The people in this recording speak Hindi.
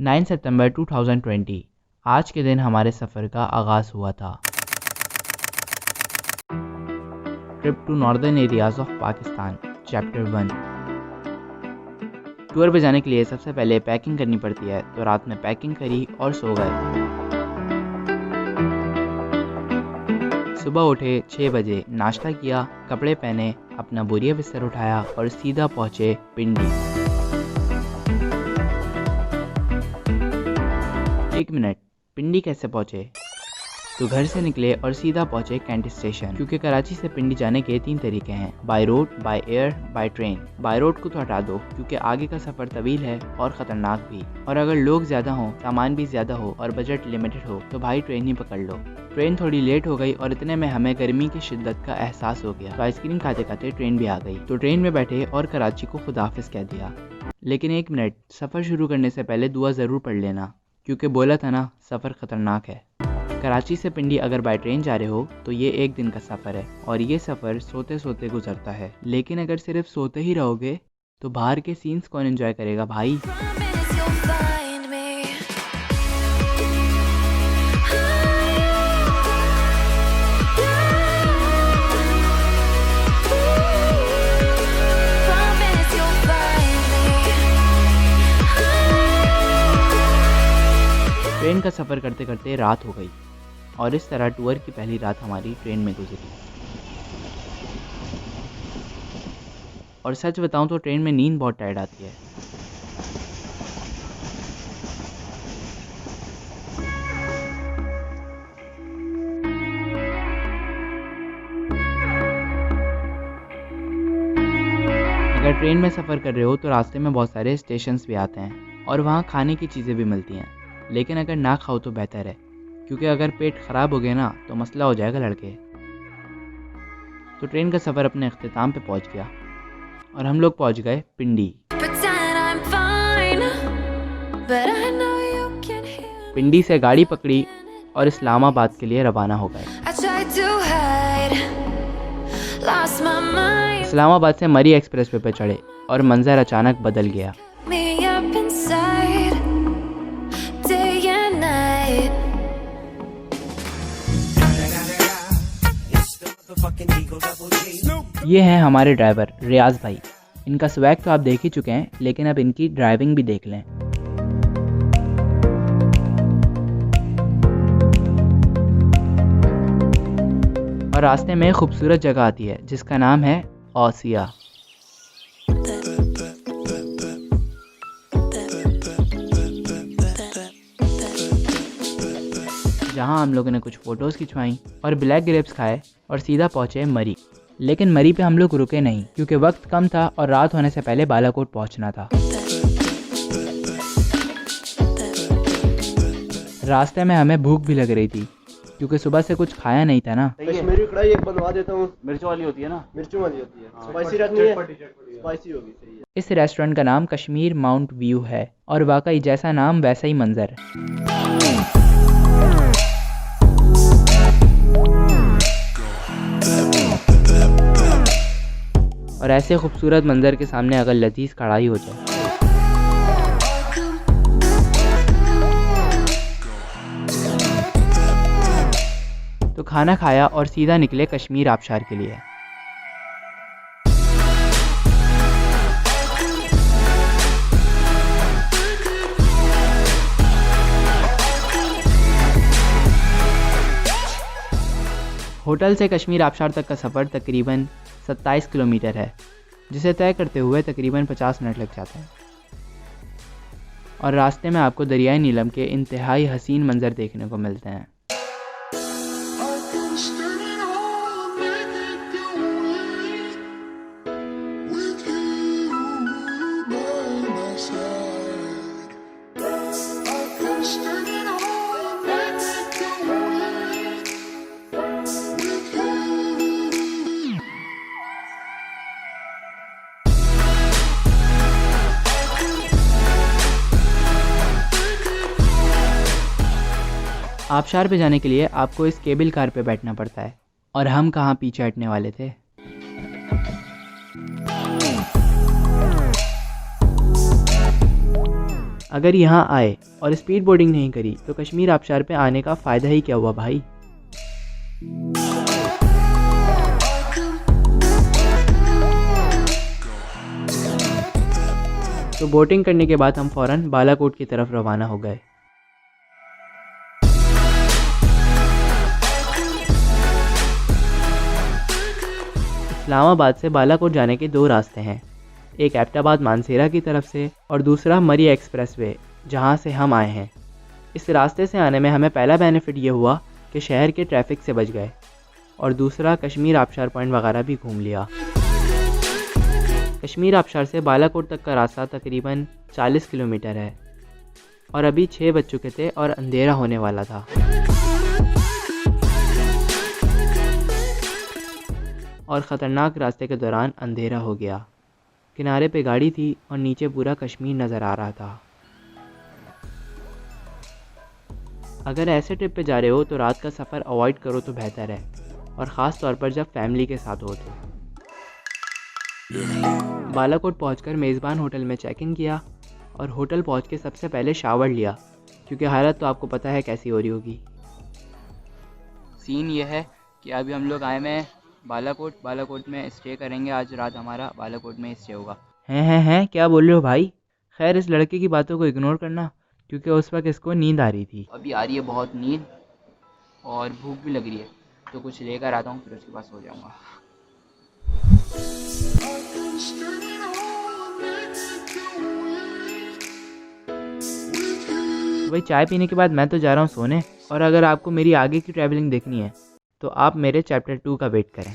9 सितंबर 2020 आज के दिन हमारे सफ़र का आगाज़ हुआ था। Trip to northern areas of Pakistan chapter 1। Tour पे जाने के लिए सबसे पहले पैकिंग करनी पड़ती है, तो रात में पैकिंग करी और सो गए। सुबह उठे 6 बजे, नाश्ता किया, कपड़े पहने, अपना बोरिया बिस्तर उठाया और सीधा पहुँचे पिंडी। एक मिनट, पिंडी कैसे पहुँचे? तो घर से निकले और सीधा पहुँचे कैंट स्टेशन, क्योंकि कराची से पिंडी जाने के 3 तरीके हैं, by road, by air, by train. By road को तो हटा दो क्योंकि आगे का सफ़र तवील है और ख़तरनाक भी, और अगर लोग ज़्यादा हों, सामान भी ज़्यादा हो और बजट लिमिटेड हो तो भाई ट्रेन ही पकड़ लो। ट्रेन थोड़ी लेट हो गई और इतने में हमें गर्मी की शिद्दत का एहसास हो गया, तो आइसक्रीम खाते खाते ट्रेन भी आ गई। तो ट्रेन में बैठे और कराची को खुदाफिज कह दिया। लेकिन एक मिनट, सफ़र शुरू करने से पहले दुआ ज़रूर पढ़ लेना, क्योंकि बोला था ना, सफ़र ख़तरनाक है। कराची से पिंडी अगर बाय ट्रेन जा रहे हो तो ये 1 दिन का सफ़र है, और ये सफ़र सोते सोते गुजरता है। लेकिन अगर सिर्फ सोते ही रहोगे तो बाहर के सीन्स कौन एंजॉय करेगा भाई? ट्रेन का सफ़र करते करते रात हो गई और इस तरह टूर की पहली रात हमारी ट्रेन में गुजरी। और सच बताऊं तो ट्रेन में नींद बहुत टाइट आती है। अगर ट्रेन में सफ़र कर रहे हो तो रास्ते में बहुत सारे स्टेशंस भी आते हैं और वहाँ खाने की चीज़ें भी मिलती हैं, लेकिन अगर ना खाओ तो बेहतर है, क्योंकि अगर पेट ख़राब हो गया ना तो मसला हो जाएगा लड़के। तो ट्रेन का सफ़र अपने अख्तिताम पे पहुंच गया और हम लोग पहुंच गए पिंडी। पिंडी से गाड़ी पकड़ी और इस्लामाबाद के लिए रवाना हो गए। इस्लामाबाद से मरी एक्सप्रेस वे पे चढ़े और मंजर अचानक बदल गया। ये हैं हमारे ड्राइवर रियाज भाई। इनका स्वैग तो आप देख ही चुके हैं, लेकिन अब इनकी ड्राइविंग भी देख लें। और रास्ते में खूबसूरत जगह आती है जिसका नाम है औसिया। जहां हम लोगों ने कुछ फ़ोटोज़ खिंचवाई और ब्लैक ग्रेप्स खाए और सीधा पहुंचे मरी। लेकिन मरी पे हम लोग रुके नहीं, क्योंकि वक्त कम था और रात होने से पहले बालाकोट पहुंचना था। रास्ते में हमें भूख भी लग रही थी, क्योंकि सुबह से कुछ खाया नहीं था ना। कश्मीरी कढ़ाई एक बनवा देता हूँ, मिर्च वाली होती है ना? मिर्चों वाली होती है। स्पाइसी रखनी है? स्पाइसी होगी, सही है। इस रेस्टोरेंट का नाम कश्मीर माउंट व्यू है, और वाकई जैसा नाम वैसा ही मंजर। और ऐसे खूबसूरत मंजर के सामने अगर लजीज कढ़ाई हो जाए तो खाना खाया और सीधा निकले कश्मीर आबशार के लिए। होटल से कश्मीर आबशार तक का सफ़र तकरीबन 27 किलोमीटर है, जिसे तय करते हुए तकरीबन 50 मिनट लग जाते हैं। और रास्ते में आपको दरियाई नीलम के इंतहाई हसीन मंजर देखने को मिलते हैं। आबशार पे जाने के लिए आपको इस केबल कार पे बैठना पड़ता है, और हम कहाँ पीछे हटने वाले थे। अगर यहाँ आए और स्पीड बोर्डिंग नहीं करी तो कश्मीर आबशार पे आने का फ़ायदा ही क्या हुआ भाई। तो बोटिंग करने के बाद हम फ़ौरन बालाकोट की तरफ रवाना हो गए। इस्लामाबाद से बालाकोट जाने के 2 रास्ते हैं, एक एबटाबाद मानसेरा की तरफ से और दूसरा मरी एक्सप्रेसवे जहां से हम आए हैं। इस रास्ते से आने में हमें पहला बेनिफिट ये हुआ कि शहर के ट्रैफिक से बच गए और दूसरा कश्मीर आबशार पॉइंट वगैरह भी घूम लिया। कश्मीर आबशार से बालाकोट तक का रास्ता तकरीबन 40 किलोमीटर है और अभी 6 बज चुके थे और अंधेरा होने वाला था। और ख़तरनाक रास्ते के दौरान अंधेरा हो गया। किनारे पे गाड़ी थी और नीचे पूरा कश्मीर नज़र आ रहा था। अगर ऐसे ट्रिप पे जा रहे हो तो रात का सफ़र अवॉइड करो तो बेहतर है, और ख़ास तौर पर जब फैमिली के साथ हो तो। बालाकोट पहुंचकर मेज़बान होटल में चेक इन किया और होटल पहुंच के सबसे पहले शावर लिया, क्योंकि हालत तो आपको पता है कैसी हो रही होगी। सीन ये है कि अभी हम लोग आए हैं बालाकोट में स्टे करेंगे। आज रात हमारा बालाकोट में स्टे होगा। हैं क्या बोल रहे हो भाई। खैर इस लड़के की बातों को इग्नोर करना, क्योंकि उस वक्त इसको नींद आ रही थी। अभी आ रही है बहुत नींद और भूख भी लग रही है, तो कुछ लेकर आता हूँ फिर उसके पास सो जाऊँगा। भाई चाय पीने के बाद मैं तो जा रहा हूँ सोने, और अगर आपको मेरी आगे की ट्रैवलिंग देखनी है तो आप मेरे चैप्टर 2 का वेट करें।